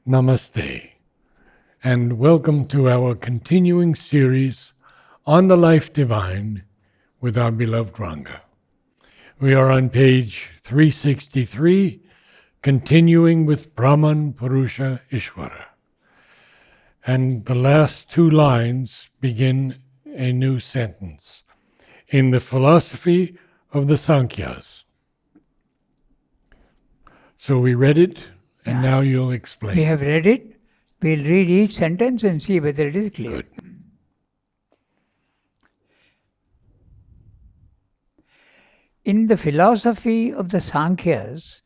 Namaste, and welcome to our continuing series on the life divine with our beloved Ranga. We are on page 363, continuing with Brahman, Purusha, Ishvara. And the last two lines begin a new sentence. In the philosophy of the Sankhya's. So we read it, and now you'll explain. We have read it. We'll read each sentence and see whether it is clear. Good. In the philosophy of the Sankhya's,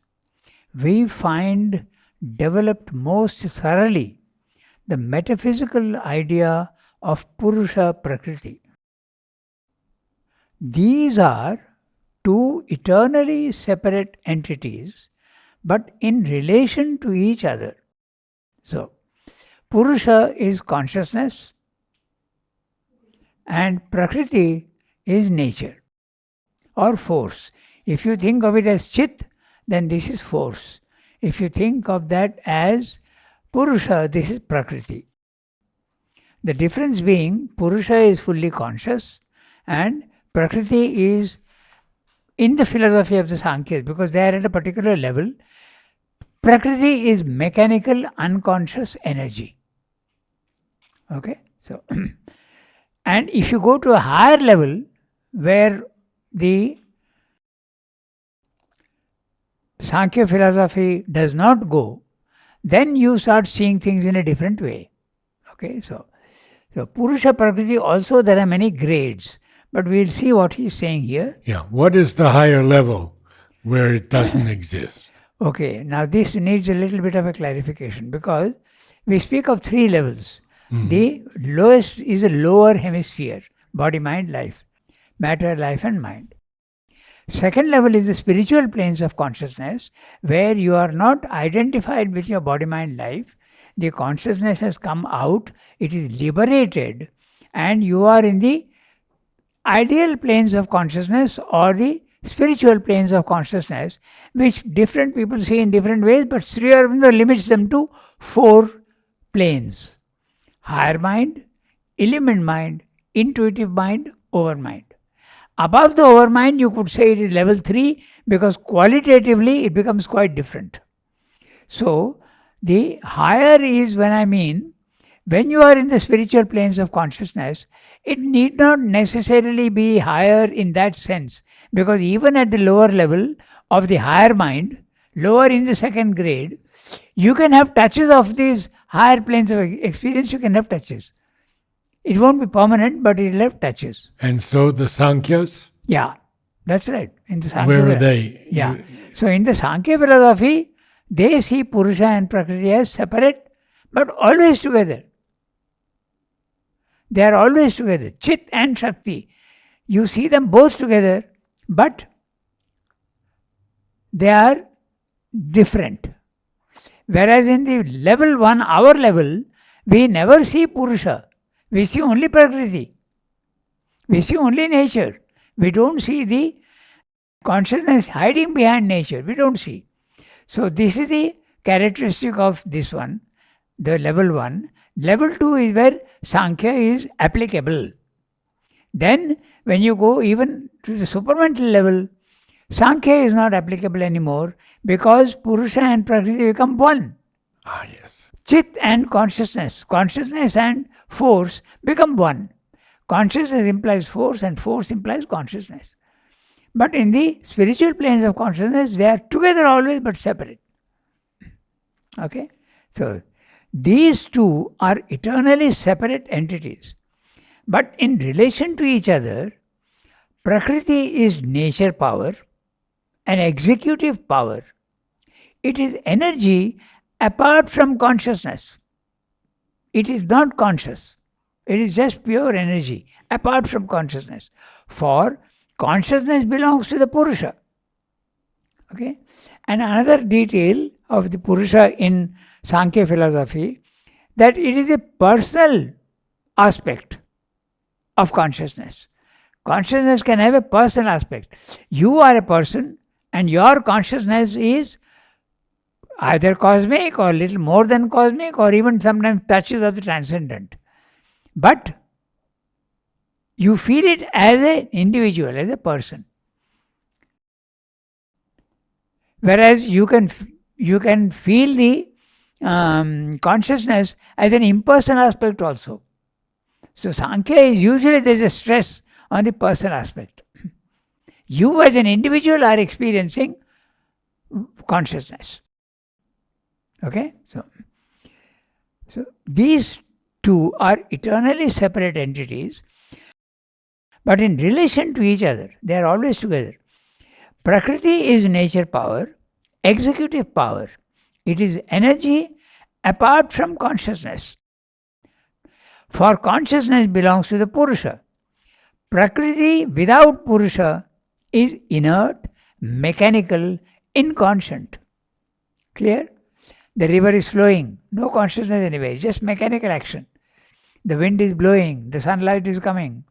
we find developed most thoroughly the metaphysical idea of Purusha Prakriti. These are two eternally separate entities, but in relation to each other. So, Purusha is consciousness and Prakriti is nature or force. If you think of it as Chit, then this is force. If you think of that as Purusha, this is Prakriti. The difference being Purusha is fully conscious and Prakriti is in the philosophy of the Sankhya, because they are at a particular level. Prakriti is mechanical, unconscious energy. Okay? So, and if you go to a higher level where the Sankhya philosophy does not go, then you start seeing things in a different way. Okay? So Purusha Prakriti also there are many grades. But we'll see what he's saying here. Yeah, what is the higher level where it doesn't exist? Okay, now this needs a little bit of a clarification because we speak of three levels. The lowest is the lower hemisphere, body, mind, life, matter, life and mind. Second level is the spiritual planes of consciousness where you are not identified with your body, mind, life. The consciousness has come out, it is liberated and you are in the ideal planes of consciousness or the spiritual planes of consciousness, which different people see in different ways, but Sri Aurobindo limits them to 4 planes: higher mind, element mind, intuitive mind, overmind. Above the overmind, you could say it is level 3 because qualitatively it becomes quite different. So, the higher is when you are in the spiritual planes of consciousness, it need not necessarily be higher in that sense, because even at the lower level of the higher mind, lower in the second grade, you can have touches of these higher planes of experience, you can have touches. It won't be permanent, but it will have touches. And so the Sankhya's? Yeah, that's right. In the Sankhya Where are they? Yeah. So in the Sankhya philosophy, they see Purusha and Prakriti as separate, but always together. They are always together. Chit and Shakti. You see them both together, but they are different. Whereas in the level 1, our level, we never see Purusha. We see only Prakriti. We see only nature. We don't see the consciousness hiding behind nature. We don't see. So this is the characteristic of this one, the level 1. Level 2 is where Sankhya is applicable. Then when you go even to the supramental level, Sankhya is not applicable anymore because Purusha and Prakriti become one. Ah, yes. Chit and consciousness and force become one. Consciousness implies force and force implies consciousness. But in the spiritual planes of consciousness, they are together always but separate. Okay? So, these two are eternally separate entities. But in relation to each other, Prakriti is nature power, an executive power. It is energy apart from consciousness. It is not conscious. It is just pure energy apart from consciousness. For consciousness belongs to the Purusha. Okay? And another detail of the Purusha in Sankhya philosophy, that it is a personal aspect of consciousness. Consciousness can have a personal aspect. You are a person and your consciousness is either cosmic or little more than cosmic, or even sometimes touches of the transcendent. But you feel it as an individual, as a person. Whereas you can feel the consciousness as an impersonal aspect also. So Sankhya is usually there is a stress on the personal aspect. You as an individual are experiencing consciousness. Okay? So these two are eternally separate entities, but in relation to each other, they are always together. Prakriti is nature power, executive power. It is energy apart from consciousness. For consciousness belongs to the Purusha. Prakriti without Purusha is inert, mechanical, inconscient. Clear? The river is flowing, no consciousness anyway, just mechanical action. The wind is blowing, the sunlight is coming,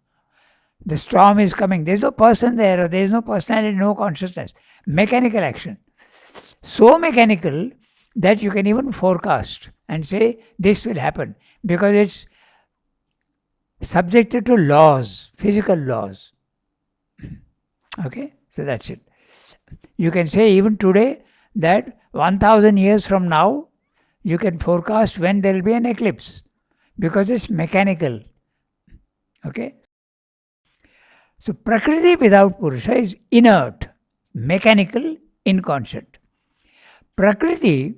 the storm is coming. There is no person there, or there is no personality, no consciousness. Mechanical action. So mechanical that you can even forecast and say this will happen, because it's subjected to laws, physical laws. Okay, so that's it. You can say even today that 1000 years from now, you can forecast when there will be an eclipse, because it's mechanical. Okay. So Prakriti without Purusha is inert, mechanical, inconscient. Prakriti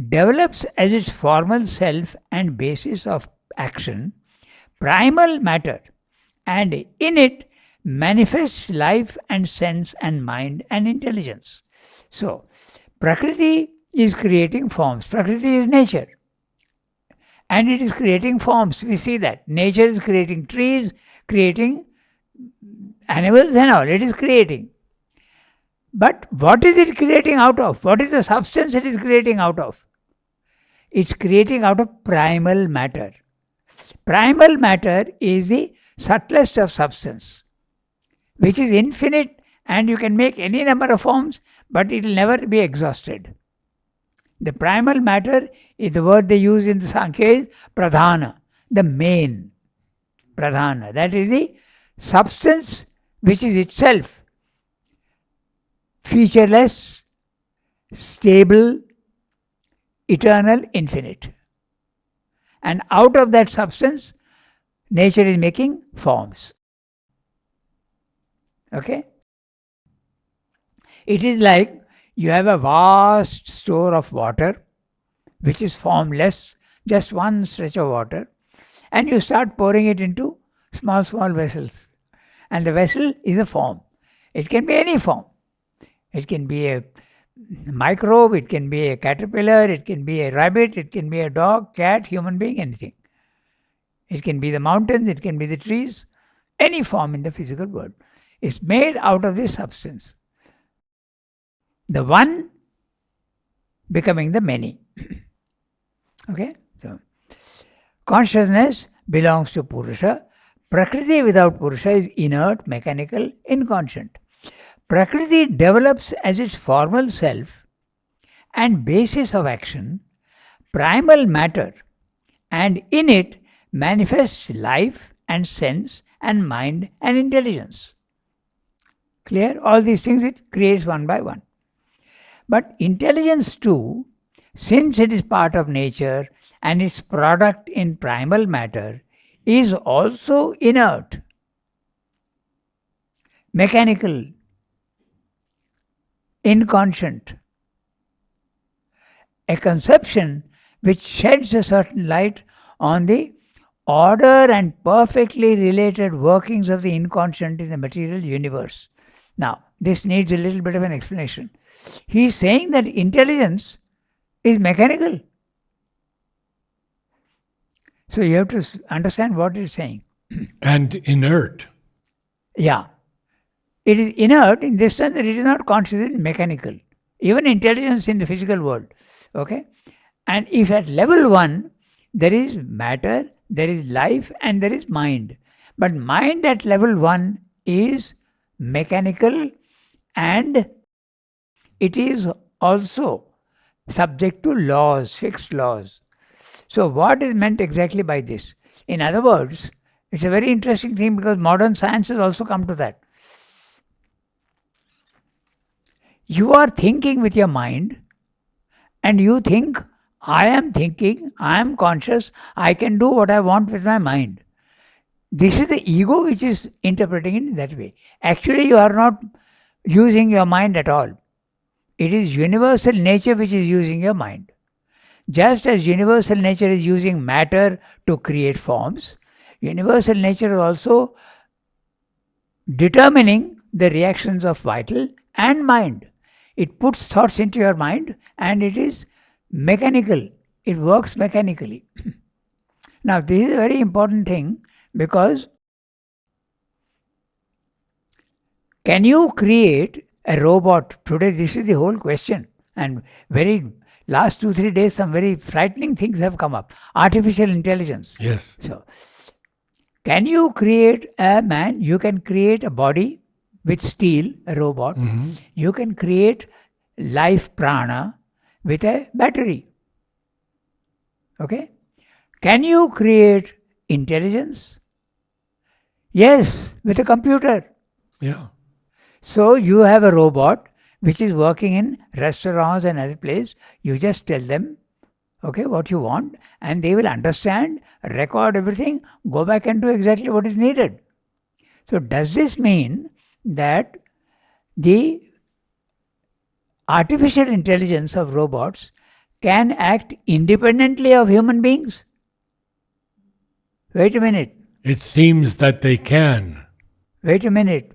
develops as its formal self and basis of action primal matter, and in it manifests life and sense and mind and intelligence. So Prakriti is creating forms. Prakriti is nature. And it is creating forms. We see that. Nature is creating trees, creating animals and all. It is creating. But what is it creating out of? What is the substance it is creating out of? It's creating out of primal matter. Primal matter is the subtlest of substance, which is infinite, and you can make any number of forms, but it will never be exhausted. The primal matter is the word they use in the Sankhya is pradhana, the main. Pradhana. That is the substance which is itself featureless, stable, eternal, infinite. And out of that substance, nature is making forms. Okay? It is like you have a vast store of water, which is formless, just one stretch of water, and you start pouring it into small vessels. And the vessel is a form. It can be any form. It can be a microbe, it can be a caterpillar, it can be a rabbit, it can be a dog, cat, human being, anything. It can be the mountains, it can be the trees, any form in the physical world. It's made out of this substance. The one becoming the many. Okay? So, consciousness belongs to Purusha. Prakriti without Purusha is inert, mechanical, inconscient. Prakriti develops as its formal self and basis of action primal matter, and in it manifests life and sense and mind and intelligence. Clear? All these things it creates one by one. But intelligence too, since it is part of nature and its product in primal matter, is also inert, mechanical, inconscient. A conception which sheds a certain light on the order and perfectly related workings of the inconscient in the material universe. Now, this needs a little bit of an explanation. He is saying that intelligence is mechanical. So you have to understand what he is saying. And inert. Yeah. It is inert in this sense that it is not conscious, it is mechanical. Even intelligence in the physical world. Okay? And if at level 1, there is matter, there is life, and there is mind. But mind at level 1 is mechanical, and it is also subject to laws, fixed laws. So what is meant exactly by this? In other words, it's a very interesting thing because modern science has also come to that. You are thinking with your mind and you think, I am thinking, I am conscious, I can do what I want with my mind. This is the ego which is interpreting it in that way. Actually, you are not using your mind at all. It is universal nature which is using your mind. Just as universal nature is using matter to create forms, universal nature is also determining the reactions of vital and mind. It puts thoughts into your mind and it is mechanical. It works mechanically. Now, this is a very important thing because can you create a robot? Today, this is the whole question. And very last 2-3 days, some very frightening things have come up. Artificial intelligence. Yes. So, can you create a man? You can create a body with steel, a robot. You can create life prana with a battery. Okay? Can you create intelligence? Yes, with a computer. Yeah. So you have a robot which is working in restaurants and other places. You just tell them, okay, what you want, and they will understand, record everything, go back and do exactly what is needed. So does this mean that the artificial intelligence of robots can act independently of human beings? Wait a minute. It seems that they can. Wait a minute.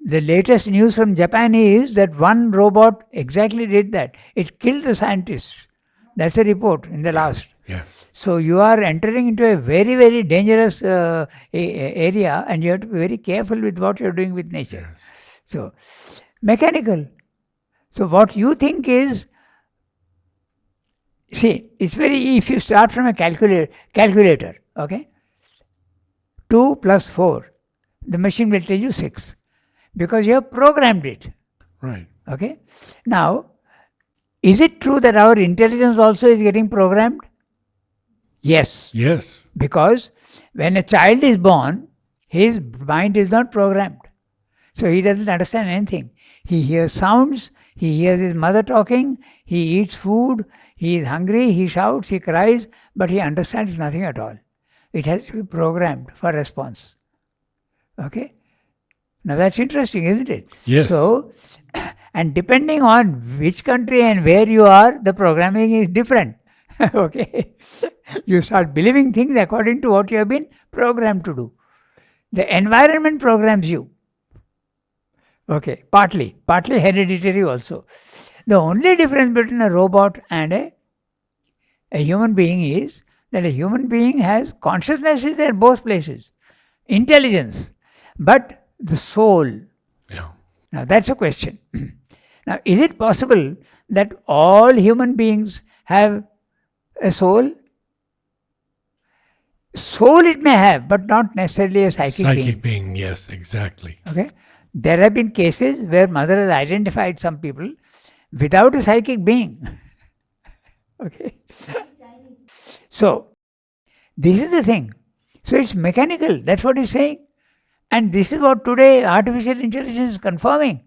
The latest news from Japan is that one robot exactly did that. It killed the scientists. That's a report in the last. Yes. So you are entering into a very, very dangerous area and you have to be very careful with what you're doing with nature. Yes. So, mechanical. So what you think is, see, it's very, if you start from a calculator, okay, 2 plus 4, the machine will tell you 6 because you have programmed it. Right. Okay. Now, is it true that our intelligence also is getting programmed? Yes. Yes. Because when a child is born, his mind is not programmed. So he doesn't understand anything. He hears sounds, he hears his mother talking, he eats food, he is hungry, he shouts, he cries, but he understands nothing at all. It has to be programmed for response. Okay? Now that's interesting, isn't it? Yes. So, and depending on which country and where you are, the programming is different. Okay? You start believing things according to what you have been programmed to do. The environment programs you. Okay, partly hereditary also. The only difference between a robot and a human being is that a human being has consciousness is there both places, intelligence, but the soul. Yeah. Now that's a question. Now, is it possible that all human beings have a soul? Soul it may have, but not necessarily a psychic being. Psychic being, yes, exactly. Okay. There have been cases where mother has identified some people without a psychic being. Okay. So, this is the thing. So, it's mechanical. That's what he's saying. And this is what today artificial intelligence is confirming.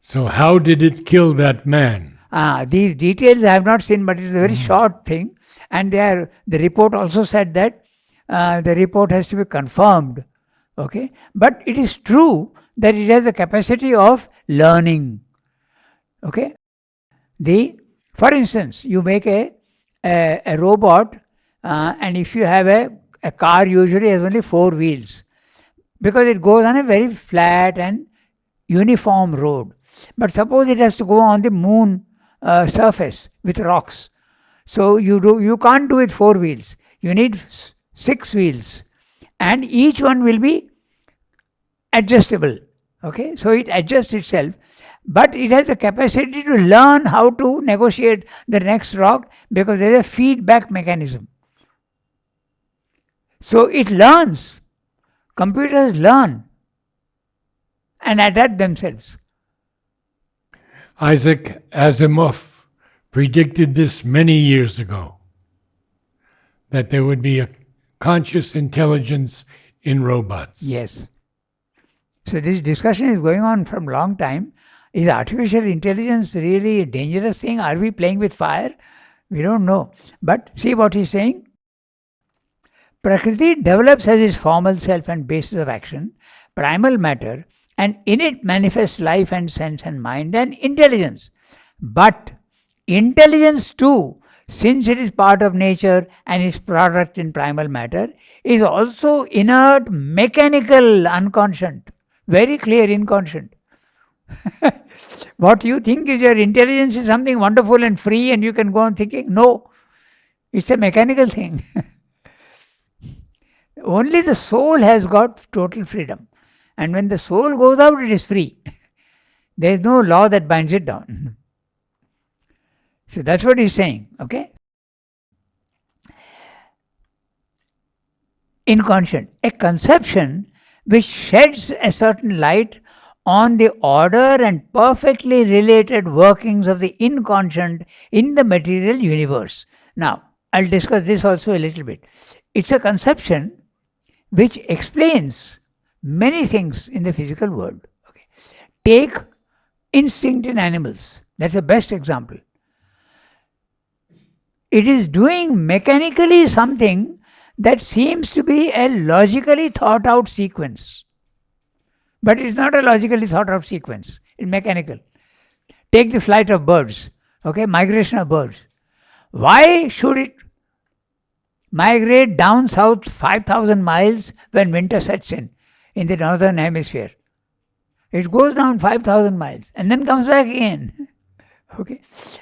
So how did it kill that man? These details I have not seen, but it's a very short thing. And the report also said that the report has to be confirmed. Okay. But it is true that it has the capacity of learning. Okay. For instance, you make a robot and if you have a car usually has only 4 wheels because it goes on a very flat and uniform road. But suppose it has to go on the moon surface with rocks. So you can't do it 4 wheels. You need 6 wheels and each one will be adjustable. Okay, so it adjusts itself, but it has the capacity to learn how to negotiate the next rock because there is a feedback mechanism. So it learns. Computers learn and adapt themselves. Isaac Asimov predicted this many years ago, that there would be a conscious intelligence in robots. Yes. So this discussion is going on from long time. Is artificial intelligence really a dangerous thing? Are we playing with fire? We don't know. But see what he's saying. Prakriti develops as its formal self and basis of action, primal matter, and in it manifests life and sense and mind and intelligence. But intelligence too, since it is part of nature and its product in primal matter, is also inert, mechanical, unconscient, very clear, inconscient. What you think is your intelligence is something wonderful and free and you can go on thinking. No, it's a mechanical thing. Only the soul has got total freedom. And when the soul goes out, it is free. There is no law that binds it down. So that's what he's saying, okay? Inconscient, a conception which sheds a certain light on the order and perfectly related workings of the inconscient in the material universe. Now, I'll discuss this also a little bit. It's a conception which explains many things in the physical world. Okay. Take instinct in animals. That's the best example. It is doing mechanically something that seems to be a logically thought out sequence. But it's not a logically thought out sequence. It's mechanical. Take the flight of birds. Okay, migration of birds. Why should it migrate down south 5,000 miles when winter sets in the northern hemisphere? It goes down 5,000 miles and then comes back again. Okay.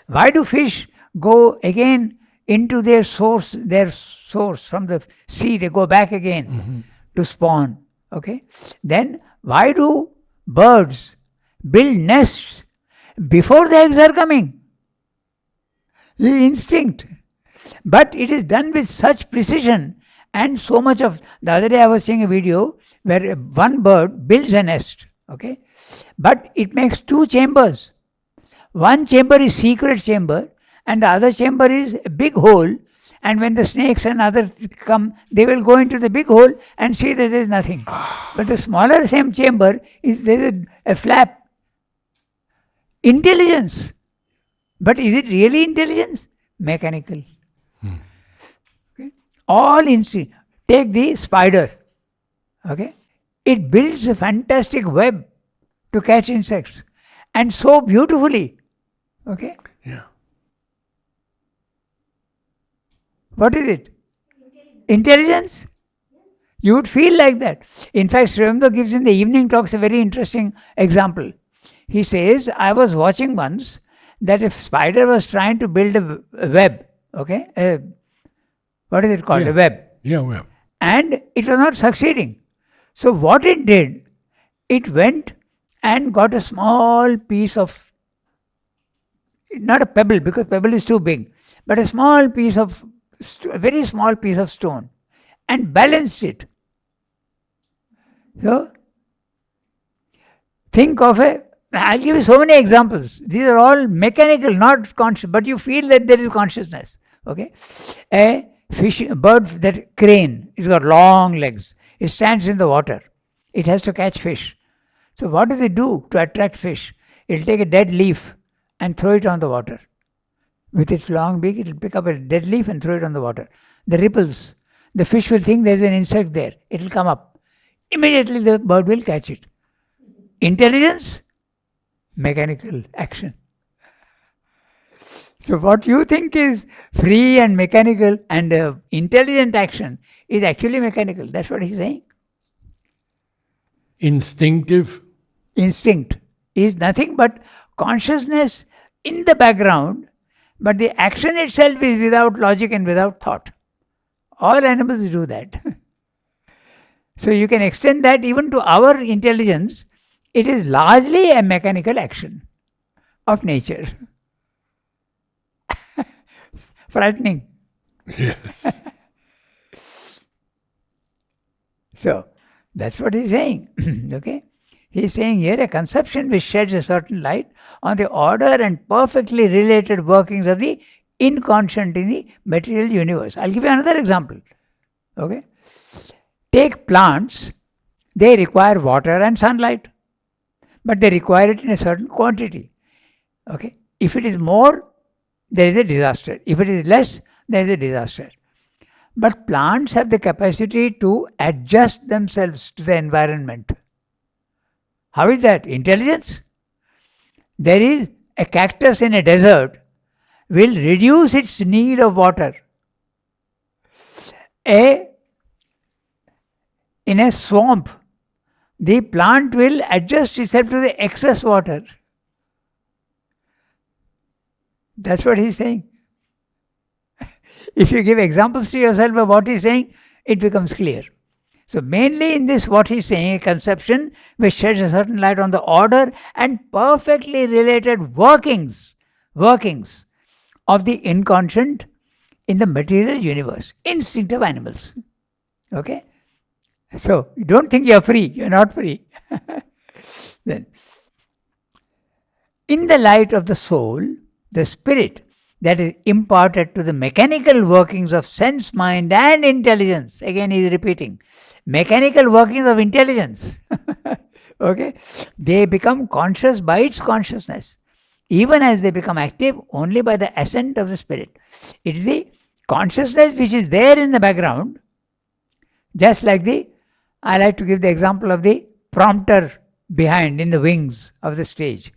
Why do fish go again into their source from the sea? They go back again to spawn. Okay. Then why do birds build nests before the eggs are coming? The instinct. But it is done with such precision and so much of... The other day I was seeing a video where one bird builds a nest, okay? But it makes two chambers. One chamber is secret chamber and the other chamber is a big hole, and when the snakes and others come, they will go into the big hole and see that there is nothing. But the smaller same chamber, there is a flap. Intelligence. But is it really intelligence? Mechanical. Okay. All instinct. Take the spider. Okay. It builds a fantastic web to catch insects, and so beautifully. Okay. Yeah. What is it? Intelligence? You would feel like that. In fact, Sri Aurobindo gives in the evening talks a very interesting example. He says, I was watching once that if spider was trying to build a web, okay, what is it called? Yeah. A web. Yeah, web. And it was not succeeding. So what it did, it went and got a small piece of, not a pebble because pebble is too big, but a small piece of, a very small piece of stone, and balanced it. So, think of I'll give you so many examples. These are all mechanical, not conscious, but you feel that there is consciousness. Okay? A bird, that crane, it's got long legs. It stands in the water. It has to catch fish. So what does it do to attract fish? It'll take a dead leaf and throw it on the water. With its long beak, it'll pick up a dead leaf and throw it on the water. The ripples, the fish will think there's an insect there. It'll come up. Immediately the bird will catch it. Intelligence, mechanical action. So what you think is free and mechanical and intelligent action is actually mechanical. That's what he's saying. Instinctive? Instinct is nothing but consciousness in the background, but the action itself is without logic and without thought. All animals do that. So you can extend that even to our intelligence. It is largely a mechanical action of nature. Frightening. Yes. So, that's what he's saying. Okay? He is saying here a conception which sheds a certain light on the order and perfectly related workings of the inconscient in the material universe. I'll give you another example. Okay? Take plants, they require water and sunlight, but they require it in a certain quantity. Okay? If it is more, there is a disaster. If it is less, there is a disaster. But plants have the capacity to adjust themselves to the environment. How is that? Intelligence. There is a cactus in a desert will reduce its need of water. In a swamp, the plant will adjust itself to the excess water. That's what he's saying. If you give examples to yourself of what he's saying, it becomes clear. So mainly in this, what he's saying, a conception which sheds a certain light on the order and perfectly related workings of the inconscient in the material universe, instinct of animals. Okay? So you don't think you're free, you're not free. Then, in the light of the soul, the spirit that is imparted to the mechanical workings of sense, mind and intelligence. Again he is repeating. Mechanical workings of intelligence. Okay? They become conscious by its consciousness. Even as they become active only by the assent of the spirit. It is the consciousness which is there in the background. Just like I like to give the example of the prompter behind in the wings of the stage.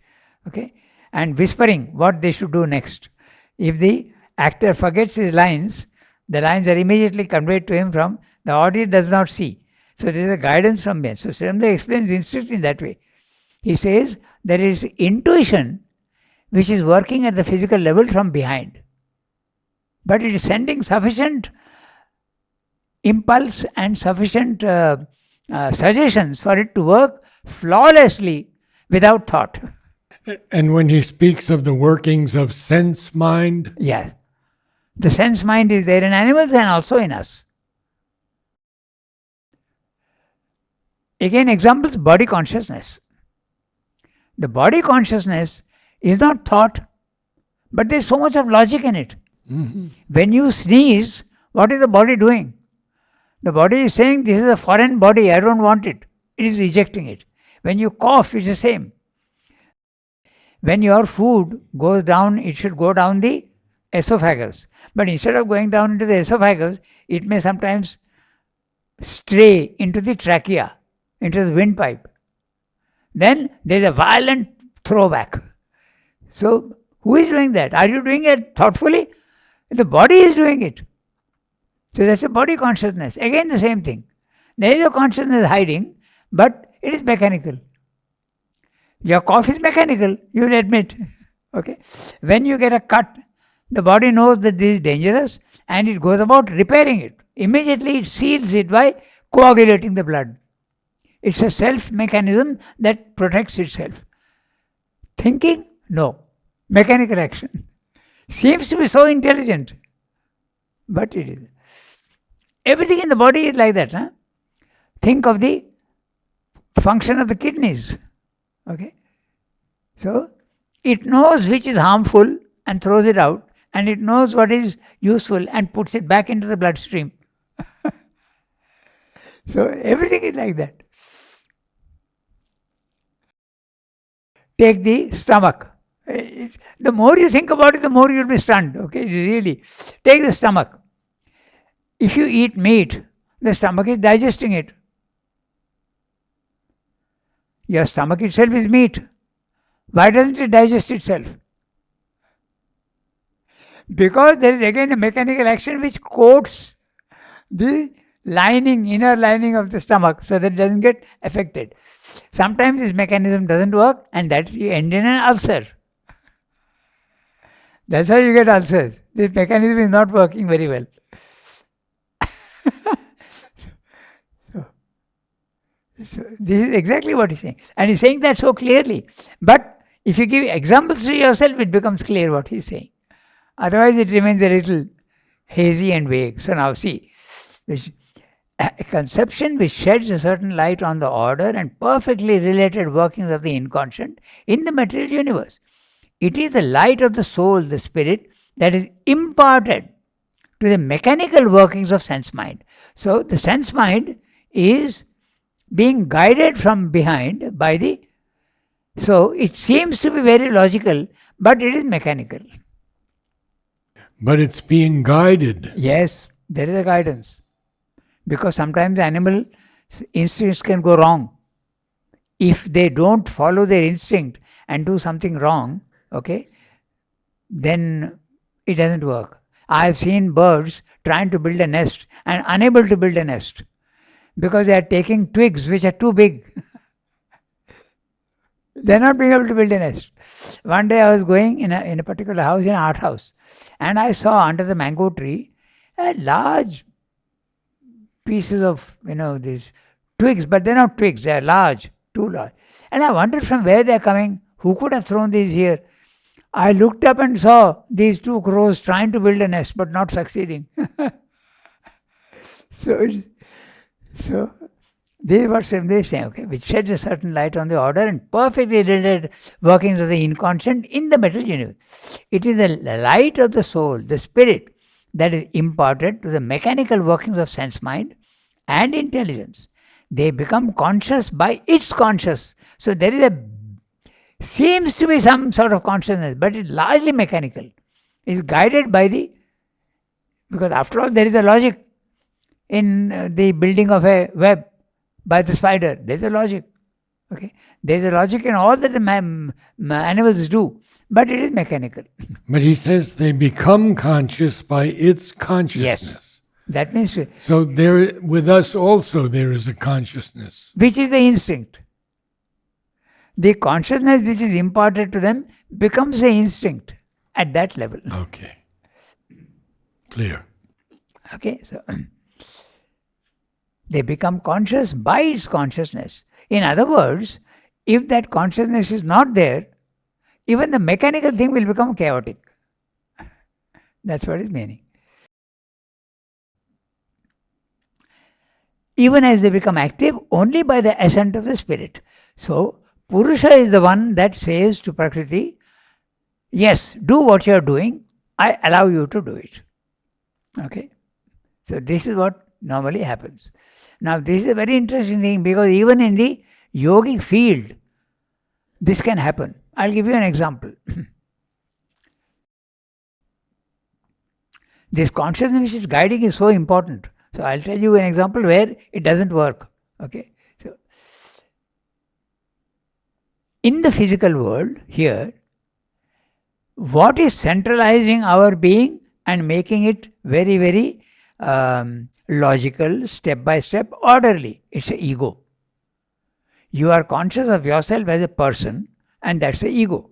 Okay? And whispering what they should do next. If the actor forgets his lines, the lines are immediately conveyed to him from the audience does not see. So there is a guidance from there. So Srimla explains instinct in that way. He says there is intuition which is working at the physical level from behind. But it is sending sufficient impulse and sufficient suggestions for it to work flawlessly without thought. And when he speaks of the workings of sense mind? Yes. The sense mind is there in animals and also in us. Again, examples, body consciousness. The body consciousness is not thought, but there is so much of logic in it. Mm-hmm. When you sneeze, what is the body doing? The body is saying, this is a foreign body, I don't want it. It is rejecting it. When you cough, it's the same. When your food goes down, it should go down the esophagus. But instead of going down into the esophagus, it may sometimes stray into the trachea, into the windpipe. Then there is a violent throwback. So, who is doing that? Are you doing it thoughtfully? The body is doing it. So that's a body consciousness. Again the same thing. There is a consciousness hiding, but it is mechanical. Your cough is mechanical, you will admit. Okay. When you get a cut, the body knows that this is dangerous and it goes about repairing it. Immediately it seals it by coagulating the blood. It's a self mechanism that protects itself. Thinking? No. Mechanical action. Seems to be so intelligent. But it is. Everything in the body is like that. Huh? Think of the function of the kidneys. Okay? So, it knows which is harmful and throws it out, and it knows what is useful and puts it back into the bloodstream. So, everything is like that. Take the stomach. The more you think about it, the more you will be stunned. Okay, really. Take the stomach. If you eat meat, the stomach is digesting it. Your stomach itself is meat. Why doesn't it digest itself? Because there is again a mechanical action which coats the lining, inner lining of the stomach so that it doesn't get affected. Sometimes this mechanism doesn't work and that you end in an ulcer. That's how you get ulcers. This mechanism is not working very well. So this is exactly what he's saying. And he's saying that so clearly. But if you give examples to yourself, it becomes clear what he's saying. Otherwise, it remains a little hazy and vague. So now see, A conception which sheds a certain light on the order and perfectly related workings of the inconscient in the material universe. It is the light of the soul, the spirit, that is imparted to the mechanical workings of sense mind. So the sense mind is being guided from behind by the. So it seems to be very logical, but it is mechanical. But it's being guided. Yes, there is a guidance. Because sometimes animal instincts can go wrong. If they don't follow their instinct and do something wrong, okay, then it doesn't work. I have seen birds trying to build a nest and unable to build a nest because they are taking twigs which are too big. They are not being able to build a nest. One day I was going in a particular house, in an art house, and I saw under the mango tree a large pieces of, these twigs, but they're not twigs, they're large, too large. And I wondered from where they're coming, who could have thrown these here. I looked up and saw these two crows trying to build a nest, but not succeeding. So this is what they say, okay, which sheds a certain light on the order and perfectly related workings of the inconscient in the material universe. It is the light of the soul, the spirit, that is imparted to the mechanical workings of sense mind and intelligence. They become conscious by its conscious. So there is seems to be some sort of consciousness, but it's largely mechanical. It's guided by because after all there is a logic in the building of a web by the spider. There's a logic. Okay, there's a logic in all that the animals do, but it is mechanical. But he says they become conscious by its consciousness. Yes, that means so there, with us also, there is a consciousness, which is the instinct. The consciousness which is imparted to them becomes the instinct at that level. Okay, clear. Okay, so they become conscious by its consciousness. In other words, if that consciousness is not there, even the mechanical thing will become chaotic. That's what it's meaning. Even as they become active only by the assent of the spirit. So, Purusha is the one that says to Prakriti, yes, do what you are doing, I allow you to do it. Okay? So, this is what normally happens. Now, this is a very interesting thing because even in the yogic field, this can happen. I'll give you an example. This consciousness which is guiding is so important. So I'll tell you an example where it doesn't work. Okay. So in the physical world here, what is centralizing our being and making it very, very logical, step by step, orderly? It's the ego. You are conscious of yourself as a person, and that's the ego.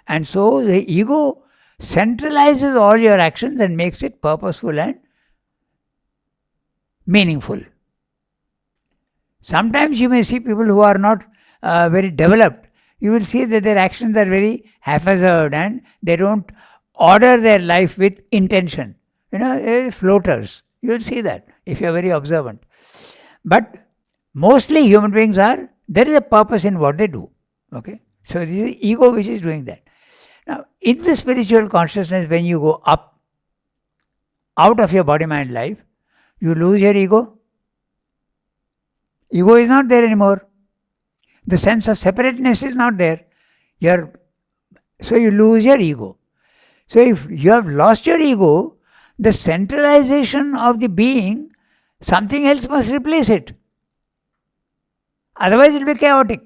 And so the ego centralizes all your actions and makes it purposeful and meaningful. Sometimes you may see people who are not very developed. You will see that their actions are very haphazard and they don't order their life with intention. Floaters. You will see that if you are very observant. But mostly human beings there is a purpose in what they do. Okay? So this is ego which is doing that. Now, in the spiritual consciousness, when you go up, out of your body-mind life, you lose your ego. Ego is not there anymore. The sense of separateness is not there. So you lose your ego. So if you have lost your ego, the centralization of the being, something else must replace it. Otherwise it will be chaotic.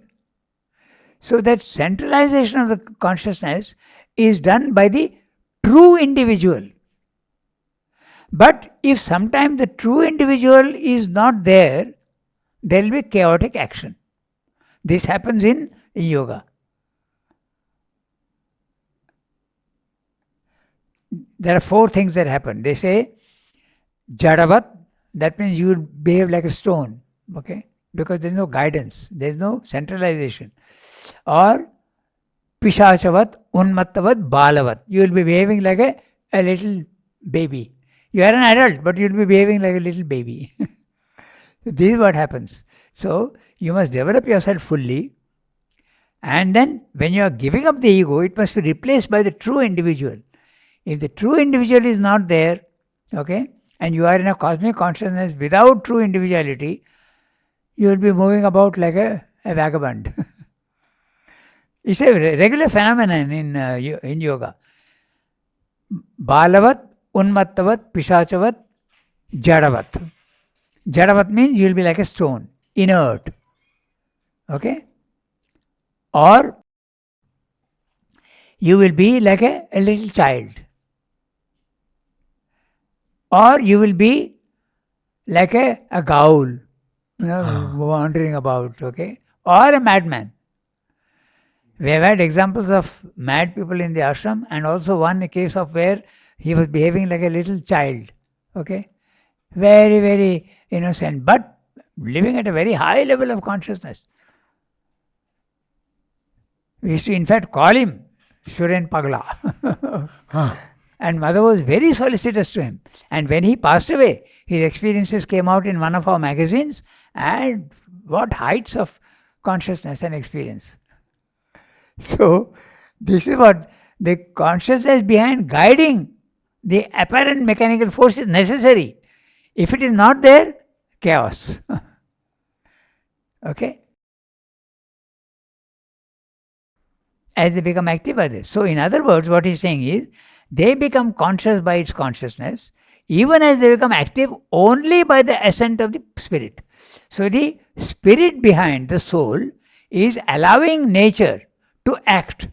So that centralization of the consciousness is done by the true individual. But if sometimes the true individual is not there, there will be chaotic action. This happens in yoga. There are 4 things that happen. They say, Jadavat, that means you will behave like a stone. Okay? Because there is no guidance, there is no centralization. Or Pishachavat, Unmattavat, Balavat. You will be behaving like a little baby. You are an adult, but you will be behaving like a little baby. This is what happens. So you must develop yourself fully, and then when you are giving up the ego, it must be replaced by the true individual. If the true individual is not there, okay, and you are in a cosmic consciousness without true individuality, you will be moving about like a vagabond. It's a regular phenomenon in yoga. Balavat, unmattavat, pishachavat, jadavat. Jadavat means you will be like a stone, inert. Okay? Or you will be like a little child. Or you will be like a ghoul, wandering about, okay? Or a madman. We have had examples of mad people in the ashram, and also one case of where he was behaving like a little child, okay? Very, very innocent, but living at a very high level of consciousness. We used to in fact call him Shuren Pagla. And mother was very solicitous to him. And when he passed away, his experiences came out in one of our magazines, and what heights of consciousness and experience. So, this is what the consciousness behind guiding the apparent mechanical force is necessary. If it is not there, chaos. Okay? As they become active by this. So, in other words, what he's saying is, they become conscious by its consciousness, even as they become active only by the ascent of the spirit. So, the spirit behind the soul is allowing nature to act,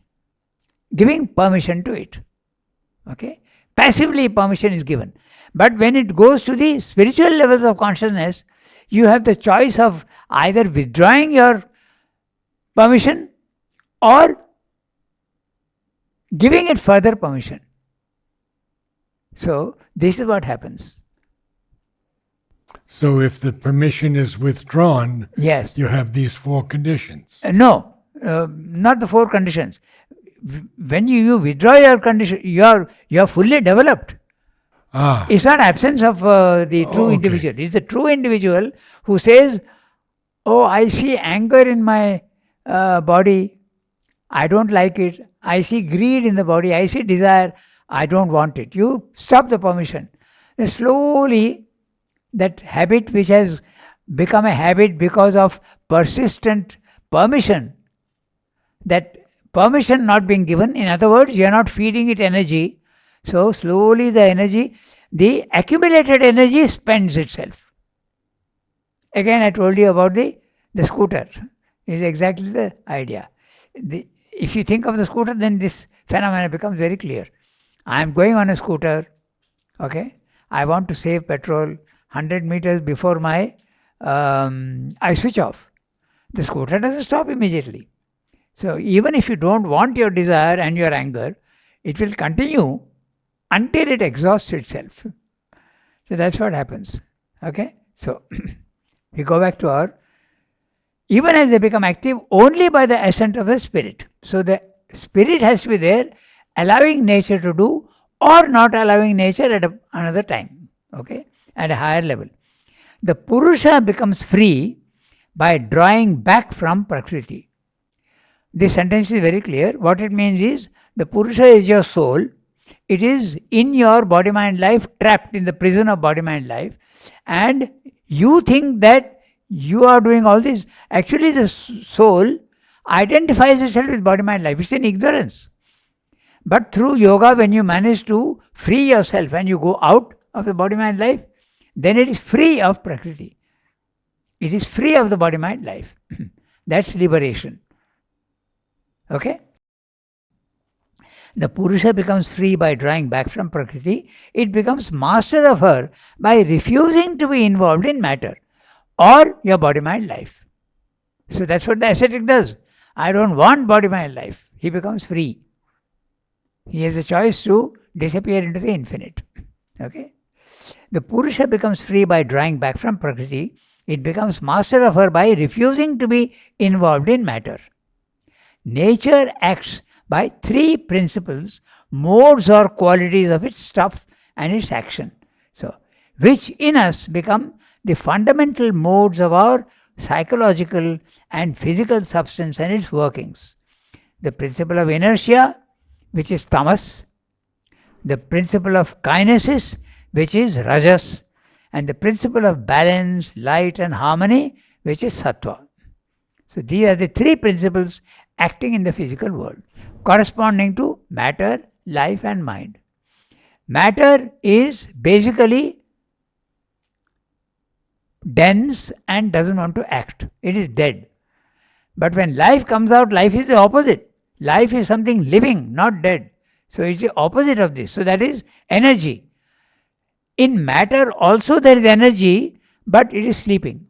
giving permission to it. Okay? Passively permission is given. But when it goes to the spiritual levels of consciousness, you have the choice of either withdrawing your permission or giving it further permission. So, this is what happens. So, if the permission is withdrawn, yes, you have these four conditions. No, not the four conditions. When you withdraw your condition, you are fully developed. It's not absence of the true individual. It's the true individual who says, "Oh, I see anger in my body. I don't like it. I see greed in the body. I see desire. I don't want it." You stop the permission. Then slowly, that habit which has become a habit because of persistent permission, that permission not being given, in other words, you are not feeding it energy. So slowly the energy, the accumulated energy spends itself. Again, I told you about the scooter. Is exactly the idea. If you think of the scooter, then this phenomenon becomes very clear. I am going on a scooter, okay? I want to save petrol. 100 meters before I switch off. The scooter doesn't stop immediately. So even if you don't want your desire and your anger, it will continue until it exhausts itself. So that's what happens. Okay? So we go back to our, even as they become active only by the ascent of the spirit. So the spirit has to be there, allowing nature to do or not allowing nature at another time. Okay? At a higher level. The Purusha becomes free by drawing back from Prakriti. This sentence is very clear. What it means is, the Purusha is your soul. It is in your body-mind life, trapped in the prison of body-mind life, and you think that you are doing all this. Actually, the soul identifies itself with body-mind life. It's in ignorance. But through yoga, when you manage to free yourself and you go out of the body-mind life, then it is free of Prakriti. It is free of the body-mind life. That's liberation. Okay? The Purusha becomes free by drawing back from Prakriti. It becomes master of her by refusing to be involved in matter or your body-mind life. So that's what the ascetic does. I don't want body-mind life. He becomes free. He has a choice to disappear into the infinite. Okay? The Purusha becomes free by drawing back from Prakriti. It becomes master of her by refusing to be involved in matter. Nature acts by three principles, modes or qualities of its stuff and its action. So, which in us become the fundamental modes of our psychological and physical substance and its workings. The principle of inertia, which is tamas, the principle of kinesis, which is rajas, and the principle of balance, light, and harmony, which is sattva. So these are the three principles acting in the physical world, corresponding to matter, life, and mind. Matter is basically dense and doesn't want to act. It is dead. But when life comes out, life is the opposite. Life is something living, not dead. So it's the opposite of this. So that is energy. In matter also there is energy, but it is sleeping.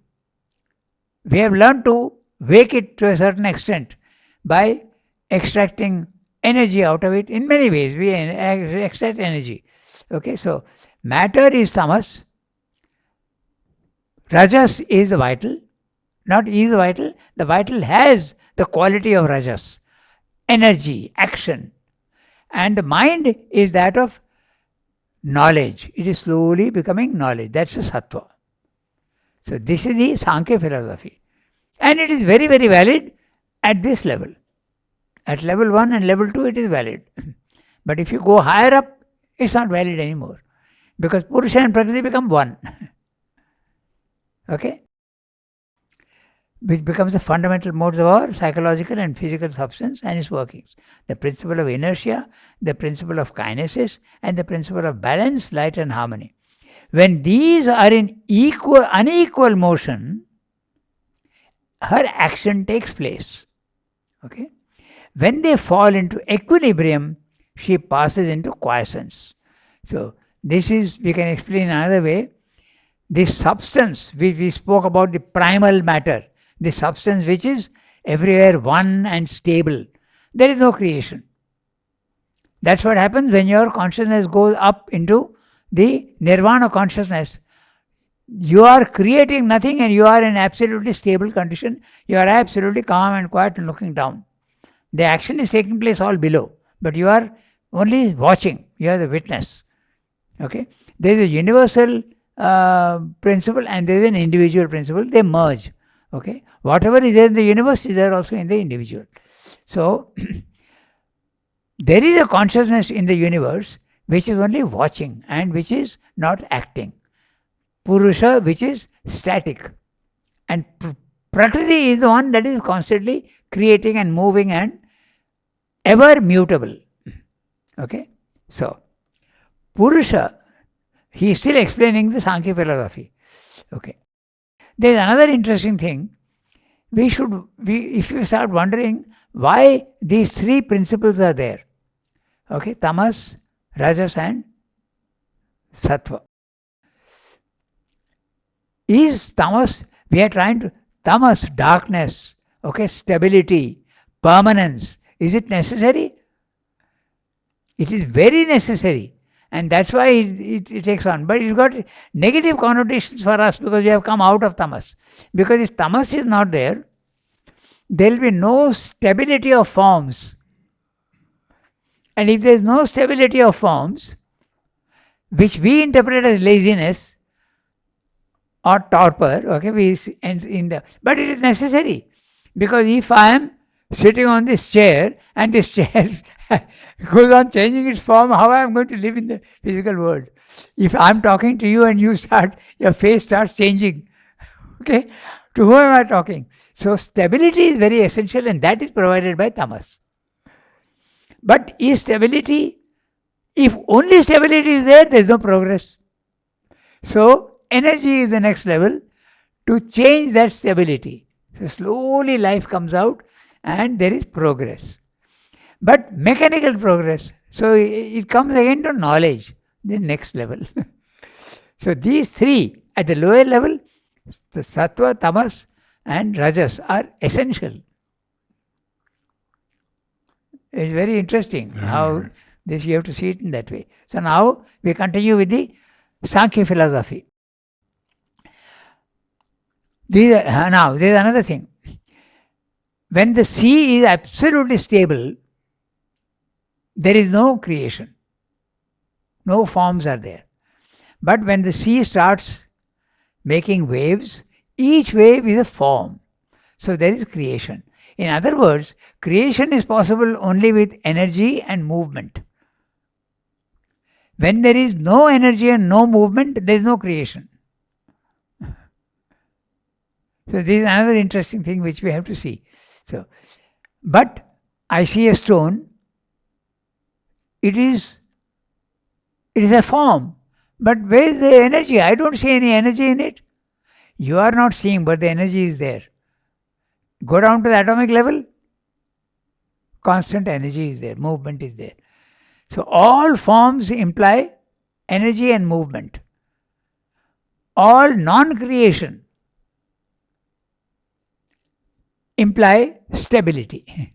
We have learned to wake it to a certain extent by extracting energy out of it. In many ways, we extract energy. Okay, so matter is tamas, rajas is the vital, not is vital, the vital has the quality of rajas, energy, action, and the mind is that of knowledge. It is slowly becoming knowledge. That's the sattva. So this is the Sankhya philosophy. And it is very, very valid at this level. At level 1 and level 2 it is valid. But if you go higher up, it's not valid anymore. Because Purusha and Prakriti become one. Okay? Which becomes the fundamental modes of our psychological and physical substance and its workings. The principle of inertia, the principle of kinesis, and the principle of balance, light, and harmony. When these are in unequal motion, her action takes place. Okay? When they fall into equilibrium, she passes into quiescence. So, this is, we can explain another way, this substance which we spoke about, the primal matter, the substance which is everywhere one and stable, there is no creation. That's what happens when your consciousness goes up into the nirvana consciousness. You are creating nothing and you are in absolutely stable condition. You are absolutely calm and quiet and looking down. The action is taking place all below, but you are only watching. You are the witness. Okay? There is a universal principle and there is an individual principle. They merge. Okay? Whatever is there in the universe is there also in the individual. So, there is a consciousness in the universe which is only watching and which is not acting. Purusha, which is static. And Prakriti is the one that is constantly creating and moving and ever mutable. Okay? So, Purusha, he is still explaining the Sankhya philosophy. Okay. There is another interesting thing. If you start wondering why these three principles are there. Okay, tamas, rajas and sattva. Is tamas, we are trying to, tamas, darkness, okay, stability, permanence, is it necessary? It is very necessary. And that's why it takes on. But it's got negative connotations for us because we have come out of tamas. Because if tamas is not there, there will be no stability of forms. And if there is no stability of forms, which we interpret as laziness or torpor, okay, but it is necessary. Because if I am sitting on this chair and this chair goes on changing its form, how I am going to live in the physical world? If I am talking to you and your face starts changing, okay, to whom am I talking? So stability is very essential and that is provided by tamas. But is stability, if only stability is there is no progress. So energy is the next level to change that stability. So slowly life comes out and there is progress. But mechanical progress. So it comes again to knowledge, the next level. So these three at the lower level, the sattva, tamas and rajas are essential. It's very interesting how this, you have to see it in that way. So now we continue with the Sankhya philosophy. Now there is another thing. When the sea is absolutely stable, there is no creation. No forms are there. But when the sea starts making waves, each wave is a form. So there is creation. In other words, creation is possible only with energy and movement. When there is no energy and no movement, there is no creation. So this is another interesting thing which we have to see. So, but I see a stone. It is a form. But where is the energy? I don't see any energy in it. You are not seeing, but the energy is there. Go down to the atomic level. Constant energy is there. Movement is there. So all forms imply energy and movement. All non-creation imply stability.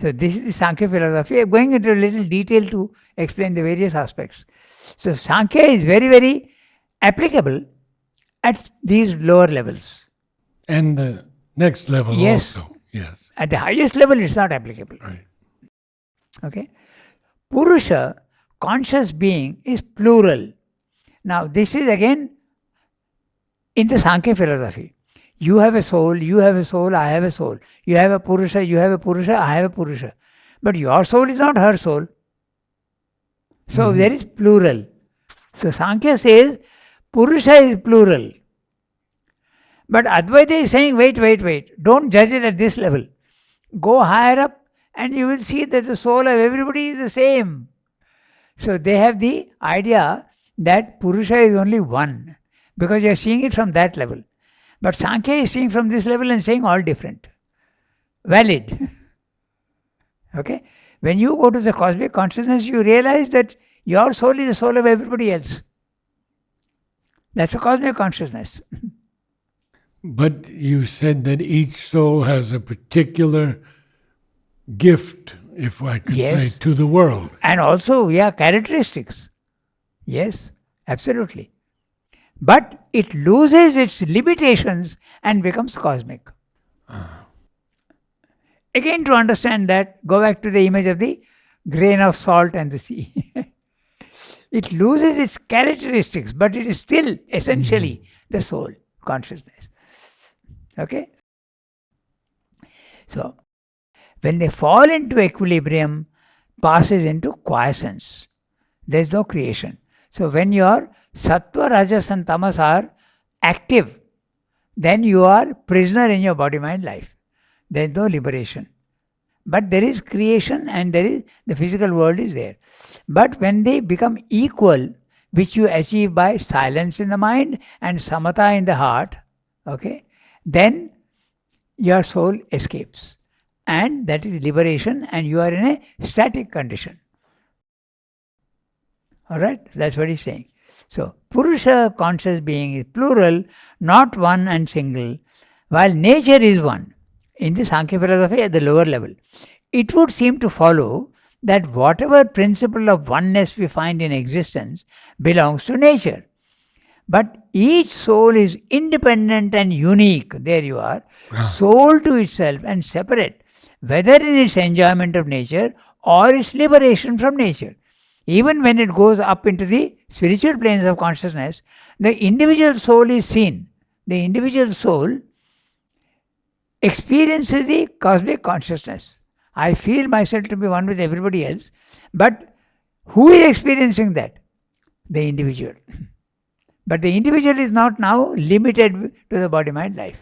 So this is the Sankhya philosophy. I am going into a little detail to explain the various aspects. So Sankhya is very, very applicable at these lower levels. And the next level also. Yes. At the highest level, it's not applicable. Right. Okay. Purusha, conscious being, is plural. Now, this is again in the Sankhya philosophy. You have a soul, you have a soul, I have a soul. You have a Purusha, you have a Purusha, I have a Purusha. But your soul is not her soul. So there is plural. So Sankhya says Purusha is plural. But Advaita is saying, wait. Don't judge it at this level. Go higher up and you will see that the soul of everybody is the same. So they have the idea that Purusha is only one because you are seeing it from that level. But Sankhya is seeing from this level and saying all different. Valid. Okay? When you go to the cosmic consciousness, you realize that your soul is the soul of everybody else. That's a cosmic consciousness. But you said that each soul has a particular gift, if I could say, to the world. And also, characteristics. Yes, absolutely. But it loses its limitations and becomes cosmic. Again, to understand that, go back to the image of the grain of salt and the sea. It loses its characteristics, but it is still essentially the soul, consciousness. Okay? So, when they fall into equilibrium, passes into quiescence. There is no creation. So, when your sattva, rajas and tamas are active, then you are prisoner in your body, mind, life. There is no liberation. But there is creation and there is the physical world is there. But when they become equal, which you achieve by silence in the mind and samatha in the heart, okay, then your soul escapes. And that is liberation and you are in a static condition. Alright, that's what he's saying. So, Purusha, conscious being, is plural, not one and single, while nature is one. In the Sankhya philosophy at the lower level, it would seem to follow that whatever principle of oneness we find in existence belongs to nature. But each soul is independent and unique, there you are, soul to itself and separate, whether in its enjoyment of nature or its liberation from nature. Even when it goes up into the spiritual planes of consciousness, the individual soul is seen. The individual soul experiences the cosmic consciousness. I feel myself to be one with everybody else, but who is experiencing that? The individual. But the individual is not now limited to the body, mind, life.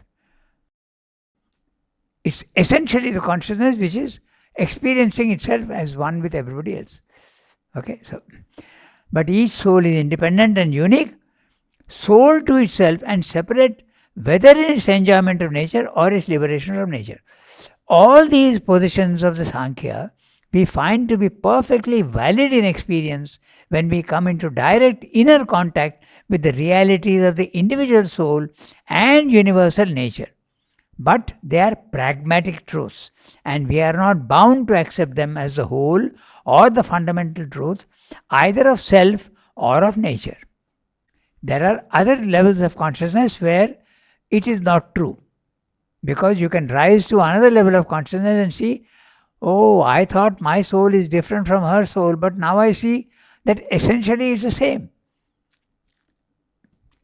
It's essentially the consciousness which is experiencing itself as one with everybody else. Okay, so, but each soul is independent and unique, soul to itself and separate, whether in its enjoyment of nature or its liberation from nature. All these positions of the Sankhya we find to be perfectly valid in experience when we come into direct inner contact with the realities of the individual soul and universal nature. But they are pragmatic truths, and we are not bound to accept them as the whole or the fundamental truth, either of self or of nature. There are other levels of consciousness where it is not true. Because you can rise to another level of consciousness and see, oh, I thought my soul is different from her soul, but now I see that essentially it's the same.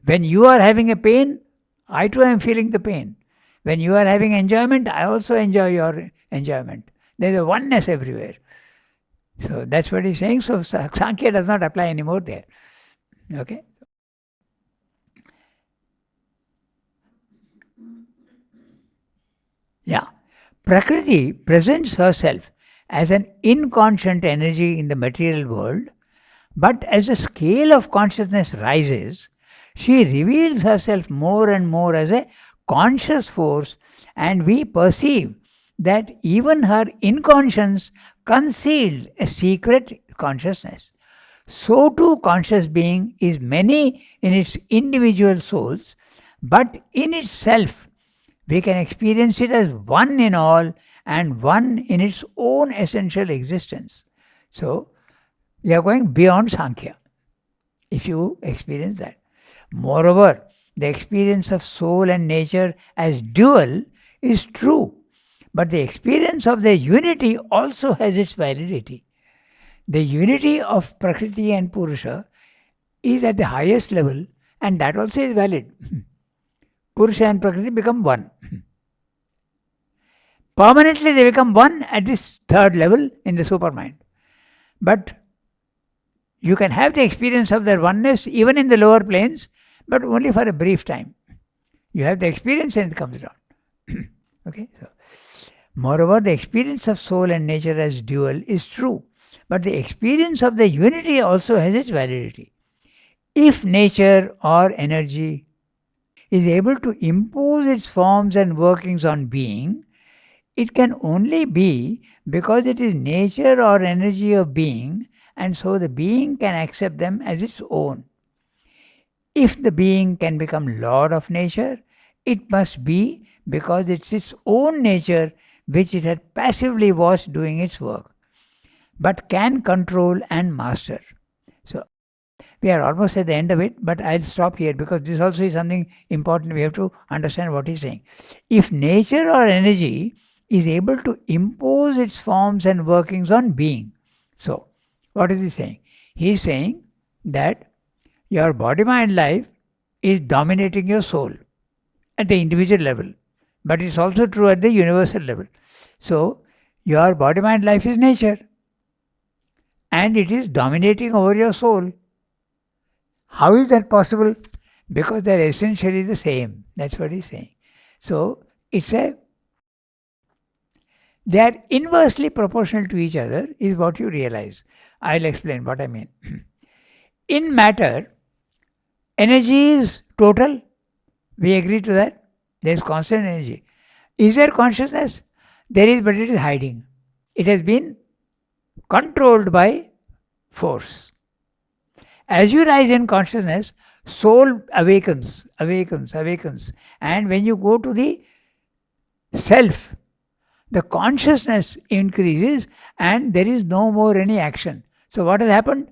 When you are having a pain, I too am feeling the pain. When you are having enjoyment, I also enjoy your enjoyment. There is a oneness everywhere. So that's what he's saying. So Sankhya does not apply anymore there. Okay? Yeah. Prakriti presents herself as an inconscient energy in the material world, but as the scale of consciousness rises, she reveals herself more and more as a conscious force, and we perceive that even her inconscience concealed a secret consciousness. So too conscious being is many in its individual souls, but in itself we can experience it as one in all and one in its own essential existence. So we are going beyond Sankhya if you experience that. Moreover, the experience of soul and nature as dual is true, but the experience of their unity also has its validity. The unity of Prakriti and Purusha is at the highest level, and that also is valid. Purusha and Prakriti become one. Permanently they become one at this third level in the supermind. But you can have the experience of their oneness even in the lower planes, but only for a brief time. You have the experience and it comes down. Okay? So, moreover, the experience of soul and nature as dual is true, but the experience of the unity also has its validity. If nature or energy is able to impose its forms and workings on being, it can only be because it is nature or energy of being, and so the being can accept them as its own. If the being can become lord of nature, it must be because it's its own nature which it had passively watched doing its work, but can control and master. So, we are almost at the end of it, but I'll stop here because this also is something important. We have to understand what he's saying. If nature or energy is able to impose its forms and workings on being, so what is he saying? He is saying that your body-mind life is dominating your soul at the individual level, but it's also true at the universal level. So, your body-mind life is nature, and it is dominating over your soul. How is that possible? Because they are essentially the same. That's what he's saying. So, they are inversely proportional to each other is what you realize. I'll explain what I mean. In matter, energy is total. We agree to that. There is constant energy. Is there consciousness? There is, but it is hiding. It has been controlled by force. As you rise in consciousness, soul awakens. And when you go to the self, the consciousness increases and there is no more any action. So what has happened?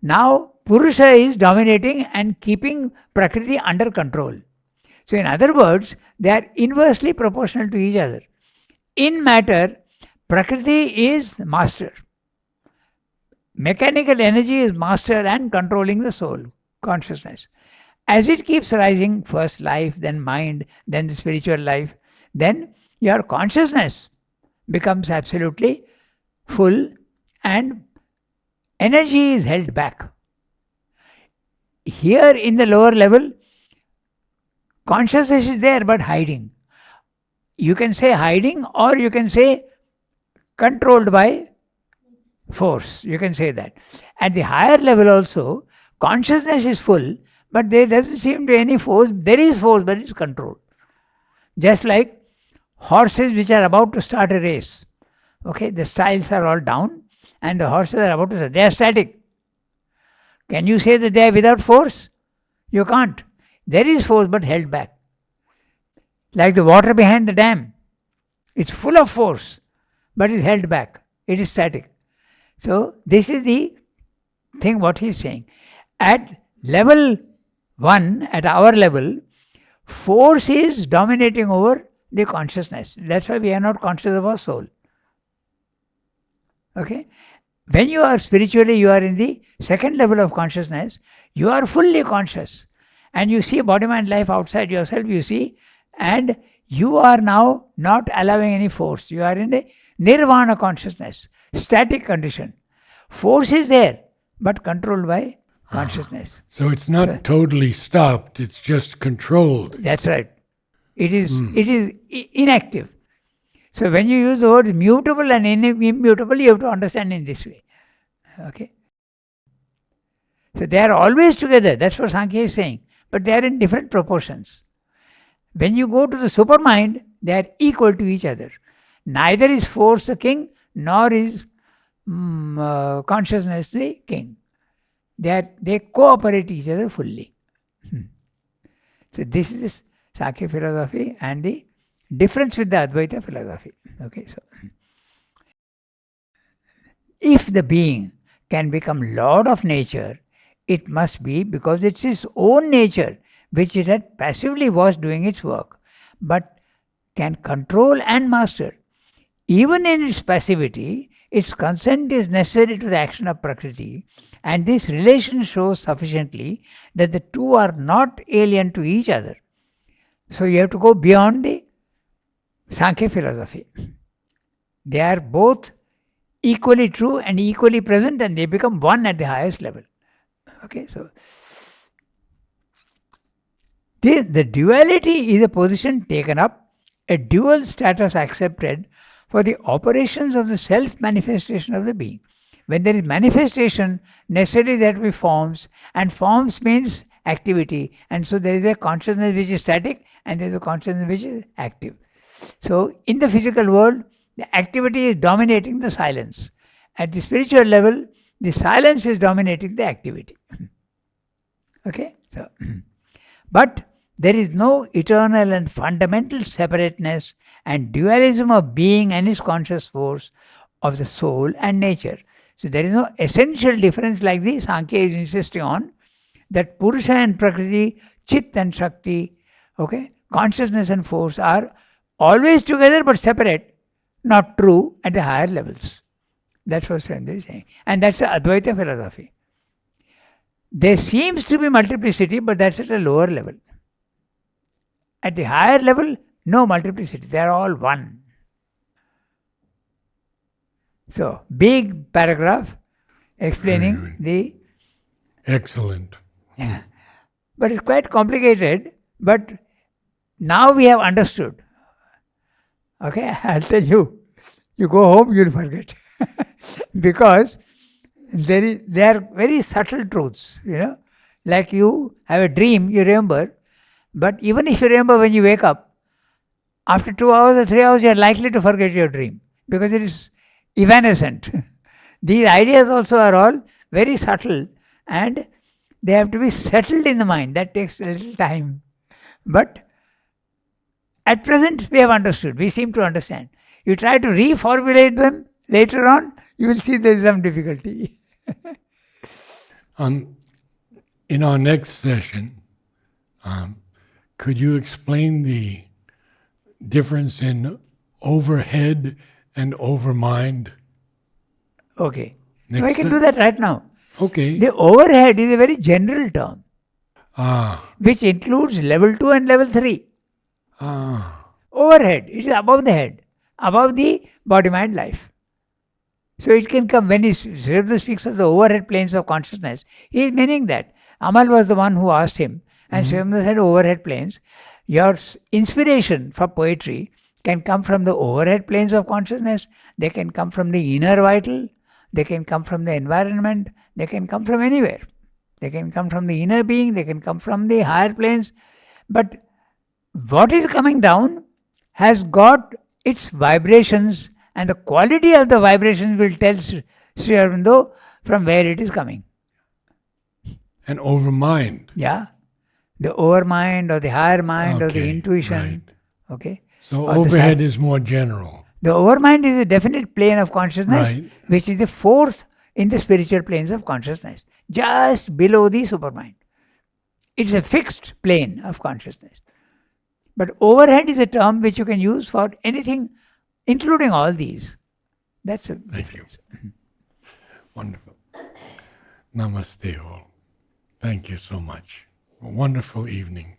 Now Purusha is dominating and keeping Prakriti under control. So in other words, they are inversely proportional to each other. In matter, Prakriti is master. Mechanical energy is master and controlling the soul, consciousness. As it keeps rising, first life, then mind, then the spiritual life, then your consciousness becomes absolutely full and energy is held back. Here in the lower level, consciousness is there but hiding. You can say hiding or you can say controlled by force. You can say that. At the higher level also, consciousness is full but there doesn't seem to be any force. There is force but it's controlled. Just like horses which are about to start a race. Okay, the styles are all down and the horses are about to start. They are static. Can you say that they are without force? You can't. There is force but held back. Like the water behind the dam. It's full of force but is held back. It is static. So this is the thing what he is saying. At level 1, at our level, force is dominating over the consciousness. That's why we are not conscious of our soul. Okay? when you are spiritually, you are in the second level of consciousness, you are fully conscious. And you see body, mind, life outside yourself, you see, and you are now not allowing any force. You are in a nirvana consciousness, static condition. Force is there, but controlled by consciousness. So it's not totally stopped, it's just controlled. That's right. It is inactive. So when you use the words mutable and immutable, you have to understand in this way. Okay? So they are always together. That's what Sankhya is saying. But they are in different proportions. When you go to the supermind, they are equal to each other. Neither is force the king, nor is consciousness the king. They cooperate each other fully. So this is Sankhya philosophy and the difference with the Advaita philosophy. Okay, so if the being can become lord of nature, it must be because it's its own nature which it had passively was doing its work, but can control and master. Even in its passivity, its consent is necessary to the action of Prakriti, and this relation shows sufficiently that the two are not alien to each other. So you have to go beyond the Sankhya philosophy. They are both equally true and equally present, and they become one at the highest level. Okay, so the duality is a position taken up, a dual status accepted for the operations of the self-manifestation of the being. When there is manifestation, necessarily that will be forms, and forms means activity, and so there is a consciousness which is static and there is a consciousness which is active. So in the physical world, the activity is dominating the silence. At the spiritual level, the silence is dominating the activity. Okay? So, but there is no eternal and fundamental separateness and dualism of being and its conscious force of the soul and nature. So there is no essential difference like the Sankhya is insisting on, that Purusha and Prakriti, Chit and Shakti, okay, consciousness and force are always together but separate, not true at the higher levels. That's what Swami is saying. And that's the Advaita philosophy. There seems to be multiplicity, but that's at a lower level. At the higher level, no multiplicity. They are all one. So, big paragraph explaining the... Excellent. Yeah. But it's quite complicated, but now we have understood. Okay, I'll tell you. You go home, you'll forget. Because there are very subtle truths, Like you have a dream, you remember, but even if you remember when you wake up, after 2 hours or 3 hours, you are likely to forget your dream because it is evanescent. These ideas also are all very subtle and they have to be settled in the mind. That takes a little time. But at present, we have understood. We seem to understand. You try to reformulate them later on, you will see there is some difficulty. In our next session, could you explain the difference in overhead and overmind? Okay. I can do that right now. Okay. The overhead is a very general term, which includes level 2 and level 3. Overhead, it is above the head, above the body, mind, life. So it can come, when Sridhar speaks of the overhead planes of consciousness, he is meaning that. Amal was the one who asked him, and Sridhar said overhead planes. Your inspiration for poetry can come from the overhead planes of consciousness, they can come from the inner vital, they can come from the environment, they can come from anywhere. They can come from the inner being, they can come from the higher planes. But what is coming down has got its vibrations, and the quality of the vibrations will tell Sri Aurobindo from where it is coming. And overmind. Yeah. The overmind or the higher mind or the intuition. Right. Okay. So overhead is more general. The overmind is a definite plane of consciousness, which is the fourth in the spiritual planes of consciousness, just below the supermind. It's a fixed plane of consciousness. But overhead is a term which you can use for anything, including all these. That's a difference. Thank you. Wonderful. Namaste all. Thank you so much. A wonderful evening.